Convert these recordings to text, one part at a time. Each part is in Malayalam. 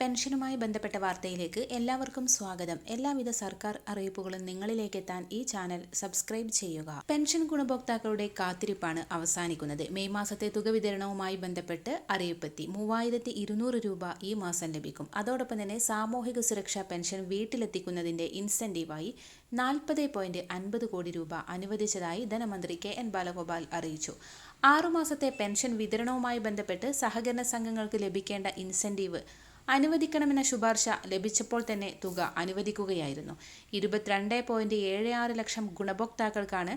പെൻഷനുമായി ബന്ധപ്പെട്ട വാർത്തയിലേക്ക് എല്ലാവർക്കും സ്വാഗതം. എല്ലാവിധ സർക്കാർ അറിയിപ്പുകളും നിങ്ങളിലേക്ക് എത്താൻ ഈ ചാനൽ സബ്സ്ക്രൈബ് ചെയ്യുക. പെൻഷൻ ഗുണഭോക്താക്കളുടെ കാത്തിരിപ്പാണ് അവസാനിക്കുന്നത്. മെയ് മാസത്തെ തുക വിതരണവുമായി ബന്ധപ്പെട്ട് അറിയിപ്പെത്തി. 3200 രൂപ ഈ മാസം ലഭിക്കും. അതോടൊപ്പം തന്നെ സാമൂഹിക സുരക്ഷാ പെൻഷൻ വീട്ടിലെത്തിക്കുന്നതിന്റെ ഇൻസെന്റീവായി 40.50 കോടി രൂപ അനുവദിച്ചതായി ധനമന്ത്രി KN ബാലഗോപാൽ അറിയിച്ചു. 6 മാസത്തെ പെൻഷൻ വിതരണവുമായി ബന്ധപ്പെട്ട് സഹകരണ സംഘങ്ങൾക്ക് ലഭിക്കേണ്ട ഇൻസെന്റീവ് അനുവദിക്കണമെന്ന ശുപാർശ ലഭിച്ചപ്പോൾ തന്നെ തുക അനുവദിക്കുകയായിരുന്നു. 22.76 ലക്ഷം ഗുണഭോക്താക്കൾക്കാണ്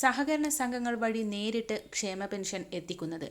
സഹകരണ സംഘങ്ങൾ വഴി നേരിട്ട് ക്ഷേമ പെൻഷൻ എത്തിക്കുന്നത്.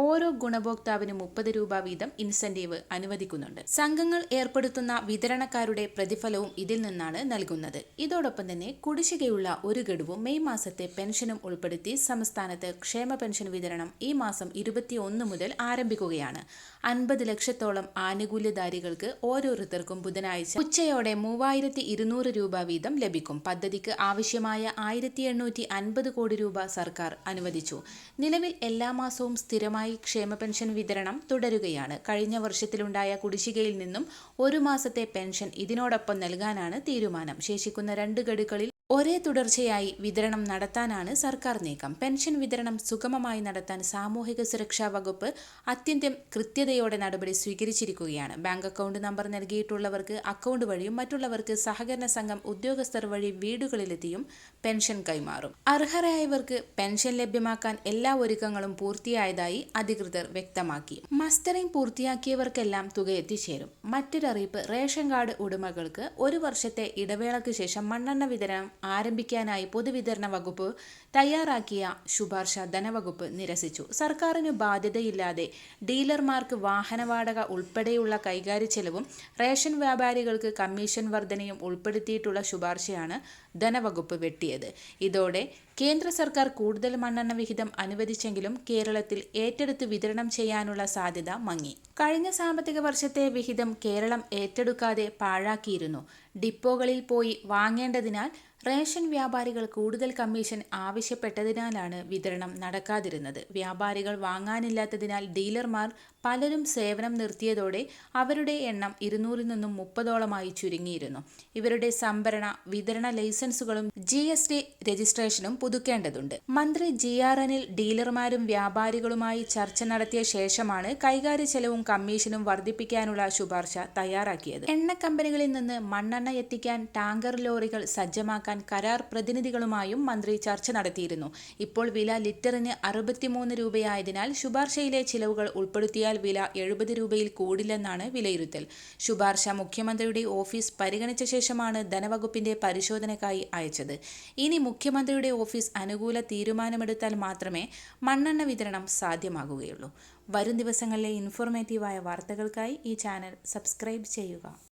ഓരോ ഗുണഭോക്താവിനും 30 രൂപ വീതം ഇൻസെന്റീവ് അനുവദിക്കുന്നുണ്ട്. സംഘങ്ങൾ ഏർപ്പെടുത്തുന്ന വിതരണക്കാരുടെ പ്രതിഫലവും ഇതിൽ നിന്നാണ് നൽകുന്നത്. ഇതോടൊപ്പം തന്നെ കുടിശ്ശികയുള്ള ഒരു ഗഡുവും മെയ് മാസത്തെ പെൻഷനും ഉൾപ്പെടുത്തി സംസ്ഥാനത്ത് ക്ഷേമ പെൻഷൻ വിതരണം ഈ മാസം 21 മുതൽ ആരംഭിക്കുകയാണ്. 50 ലക്ഷത്തോളം ആനുകൂല്യധാരികൾക്ക് ഓരോരുത്തർക്കും ബുധനാഴ്ച ഉച്ചയോടെ 3200 രൂപ വീതം ലഭിക്കും. പദ്ധതിക്ക് ആവശ്യമായ 1850 കോടി രൂപ സർക്കാർ അനുവദിച്ചു. നിലവിൽ എല്ലാ മാസവും സ്ഥിരമായി ക്ഷേമ പെൻഷൻ വിതരണം തുടരുകയാണ്. കഴിഞ്ഞ വർഷത്തിലുണ്ടായ കുടിശ്ശികയിൽ നിന്നും ഒരു മാസത്തെ പെൻഷൻ ഇതിനോടൊപ്പം നൽകാനാണ് തീരുമാനം. ശേഷിക്കുന്ന 2 ഗഡുക്കളിൽ ഒരേ തുടർച്ചയായി വിതരണം നടത്താനാണ് സർക്കാർ നീക്കം. പെൻഷൻ വിതരണം സുഗമമായി നടത്താൻ സാമൂഹിക സുരക്ഷാ വകുപ്പ് അത്യന്തം കൃത്യതയോടെ നടപടി സ്വീകരിച്ചിരിക്കുകയാണ്. ബാങ്ക് അക്കൗണ്ട് നമ്പർ നൽകിയിട്ടുള്ളവർക്ക് അക്കൗണ്ട് വഴിയും മറ്റുള്ളവർക്ക് സഹകരണ സംഘം ഉദ്യോഗസ്ഥർ വഴി വീടുകളിലെത്തിയും പെൻഷൻ കൈമാറും. അർഹരായവർക്ക് പെൻഷൻ ലഭ്യമാക്കാൻ എല്ലാ ഒരുക്കങ്ങളും പൂർത്തിയായതായി അധികൃതർ വ്യക്തമാക്കി. മസ്റ്ററിംഗ് പൂർത്തിയാക്കിയവർക്കെല്ലാം തുക എത്തിച്ചേരും. മറ്റൊരറിയിപ്പ്, റേഷൻ കാർഡ് ഉടമകൾക്ക് 1 വർഷത്തെ ഇടവേളയ്ക്ക് ശേഷം മണ്ണെണ്ണ വിതരണം ആരംഭിക്കാനായി പൊതുവിതരണ വകുപ്പ് തയ്യാറാക്കിയ ശുപാർശ ധനവകുപ്പ് നിരസിച്ചു. സർക്കാരിന് ബാധ്യതയില്ലാതെ ഡീലർമാർക്ക് വാഹന വാടക ഉൾപ്പെടെയുള്ള കൈകാര്യ ചെലവും റേഷൻ വ്യാപാരികൾക്ക് കമ്മീഷൻ വർധനയും ഉൾപ്പെടുത്തിയിട്ടുള്ള ശുപാർശയാണ് ധനവകുപ്പ് വെട്ടിയത്. ഇതോടെ കേന്ദ്ര സർക്കാർ കൂടുതൽ മണ്ണെണ്ണ വിഹിതം അനുവദിച്ചെങ്കിലും കേരളത്തിൽ ഏറ്റെടുത്ത് വിതരണം ചെയ്യാനുള്ള സാധ്യത മങ്ങി. കഴിഞ്ഞ സാമ്പത്തിക വർഷത്തെ വിഹിതം കേരളം ഏറ്റെടുക്കാതെ പാഴാക്കിയിരുന്നു. ഡിപ്പോകളിൽ പോയി വാങ്ങേണ്ടതിനാൽ റേഷൻ വ്യാപാരികൾ കൂടുതൽ കമ്മീഷൻ ആവശ്യപ്പെട്ടതിനാലാണ് വിതരണം നടക്കാതിരുന്നത്. വ്യാപാരികൾ വാങ്ങാനില്ലാത്തതിനാൽ ഡീലർമാർ പലരും സേവനം നിർത്തിയതോടെ അവരുടെ എണ്ണം 200-ൽ നിന്നും 30ഓളമായി ചുരുങ്ങിയിരുന്നു. ഇവരുടെ സംഭരണ വിതരണ ലൈസൻസുകളും GST രജിസ്ട്രേഷനും പുതുക്കേണ്ടതുണ്ട്. മന്ത്രി GRNൽ ഡീലർമാരും വ്യാപാരികളുമായി ചർച്ച നടത്തിയ ശേഷമാണ് കൈകാര്യ ചെലവും കമ്മീഷനും വർദ്ധിപ്പിക്കാനുള്ള ശുപാർശ തയ്യാറാക്കിയത്. എണ്ണ കമ്പനികളിൽ നിന്ന് മണ്ണെണ്ണ എത്തിക്കാൻ ടാങ്കർ ലോറികൾ സജ്ജമാക്കാൻ കരാർ പ്രതിനിധികളുമായും മന്ത്രി ചർച്ച നടത്തിയിരുന്നു. ഇപ്പോൾ വില ലിറ്ററിന് 63 രൂപയായതിനാൽ ശുപാർശയിലെ ചിലവുകൾ ഉൾപ്പെടുത്തിയാൽ വില 70 രൂപയിൽ കൂടില്ലെന്നാണ് വിലയിരുത്തൽ. ശുപാർശ മുഖ്യമന്ത്രിയുടെ ഓഫീസ് പരിഗണിച്ച ശേഷമാണ് ധനവകുപ്പിന്റെ പരിശോധനയ്ക്കായി അയച്ചത്. ഇനി മുഖ്യമന്ത്രിയുടെ ഓഫീസ് അനുകൂല തീരുമാനമെടുത്താൽ മാത്രമേ മണ്ണെണ്ണ വിതരണം സാധ്യമാകുകയുള്ളൂ. വരും ദിവസങ്ങളിലെ ഇൻഫോർമേറ്റീവായ വാർത്തകൾക്കായി ഈ ചാനൽ സബ്സ്ക്രൈബ് ചെയ്യുക.